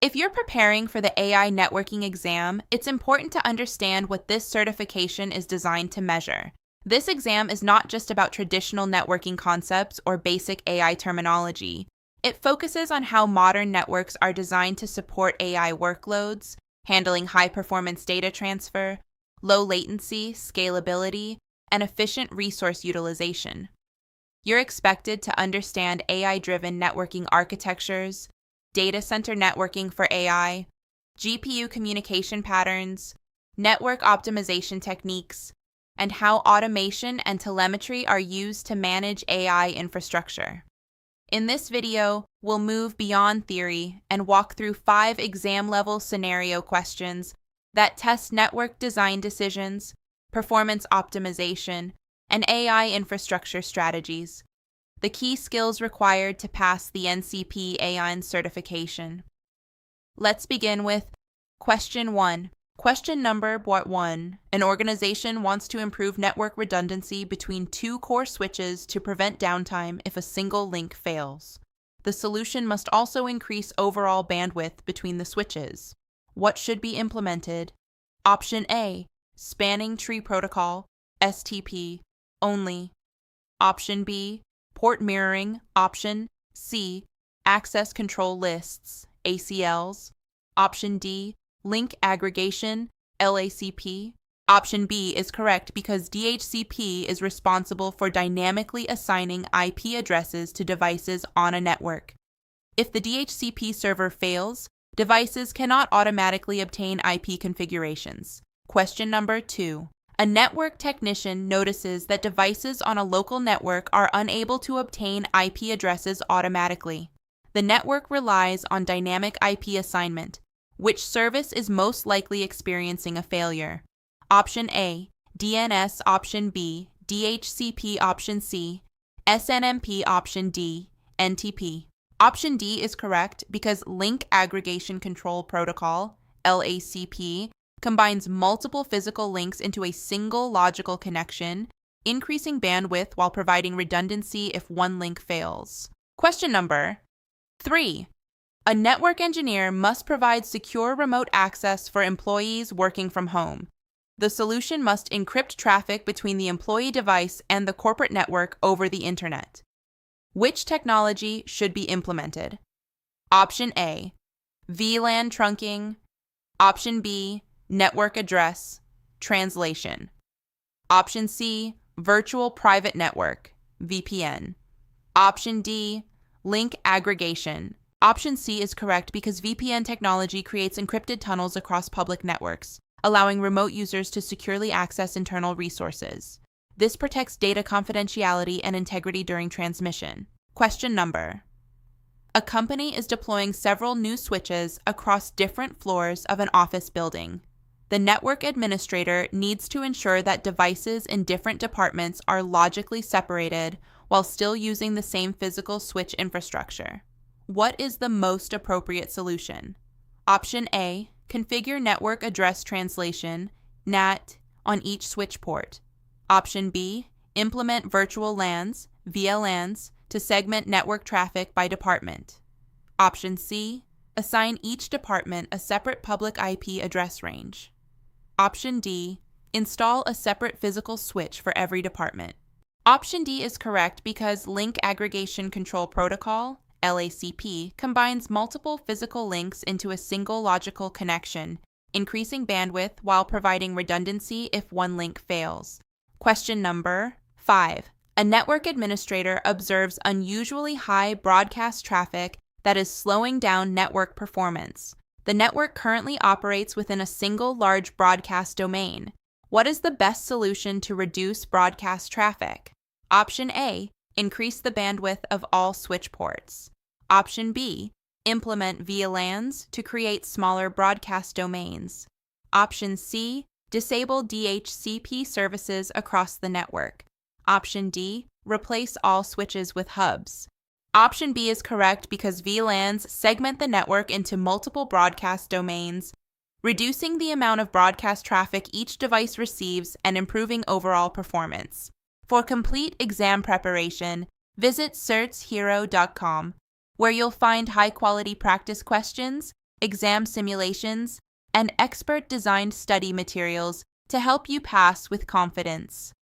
If you're preparing for the AI networking exam, it's important to understand what this certification is designed to measure. This exam is not just about traditional networking concepts or basic AI terminology. It focuses on how modern networks are designed to support AI workloads, handling high-performance data transfer, low latency, scalability, and efficient resource utilization. You're expected to understand AI-driven networking architectures, data center networking for AI, GPU communication patterns, network optimization techniques, and how automation and telemetry are used to manage AI infrastructure. In this video, we'll move beyond theory and walk through 5 exam-level scenario questions that test network design decisions, performance optimization, and AI infrastructure strategies. The key skills required to pass the NCP-MCI certification. Let's begin with Question 1. Question number 1. An organization wants to improve network redundancy between 2 core switches to prevent downtime if a single link fails. The solution must also increase overall bandwidth between the switches. What should be implemented? Option A. Spanning Tree Protocol, STP, only. Option B. Port mirroring. Option C. Access Control Lists, ACLs. Option D. Link aggregation, LACP. Option B is correct because DHCP is responsible for dynamically assigning IP addresses to devices on a network. If the DHCP server fails, devices cannot automatically obtain IP configurations. Question number 2. A network technician notices that devices on a local network are unable to obtain IP addresses automatically. The network relies on dynamic IP assignment. Which service is most likely experiencing a failure? Option A, DNS. Option B, DHCP. Option C, SNMP. Option D, NTP. Option D is correct because Link Aggregation Control Protocol, LACP, combines multiple physical links into a single logical connection, increasing bandwidth while providing redundancy if one link fails. Question number 3. A network engineer must provide secure remote access for employees working from home. The solution must encrypt traffic between the employee device and the corporate network over the internet. Which technology should be implemented? Option A, VLAN trunking. Option B, network address translation. Option C, virtual private network, VPN. Option D, link aggregation. Option C is correct because VPN technology creates encrypted tunnels across public networks, allowing remote users to securely access internal resources. This protects data confidentiality and integrity during transmission. Question number. A company is deploying several new switches across different floors of an office building. The network administrator needs to ensure that devices in different departments are logically separated while still using the same physical switch infrastructure. What is the most appropriate solution? Option A, configure network address translation, NAT, on each switch port. Option B, implement virtual LANs, VLANs, to segment network traffic by department. Option C, assign each department a separate public IP address range. Option D, install a separate physical switch for every department. Option D is correct because Link Aggregation Control Protocol, LACP, combines multiple physical links into a single logical connection, increasing bandwidth while providing redundancy if one link fails. Question number 5. A network administrator observes unusually high broadcast traffic that is slowing down network performance. The network currently operates within a single large broadcast domain. What is the best solution to reduce broadcast traffic? Option A, increase the bandwidth of all switch ports. Option B, implement VLANs to create smaller broadcast domains. Option C, disable DHCP services across the network. Option D, replace all switches with hubs. Option B is correct because VLANs segment the network into multiple broadcast domains, reducing the amount of broadcast traffic each device receives and improving overall performance. For complete exam preparation, visit CertsHero.com, where you'll find high-quality practice questions, exam simulations, and expert-designed study materials to help you pass with confidence.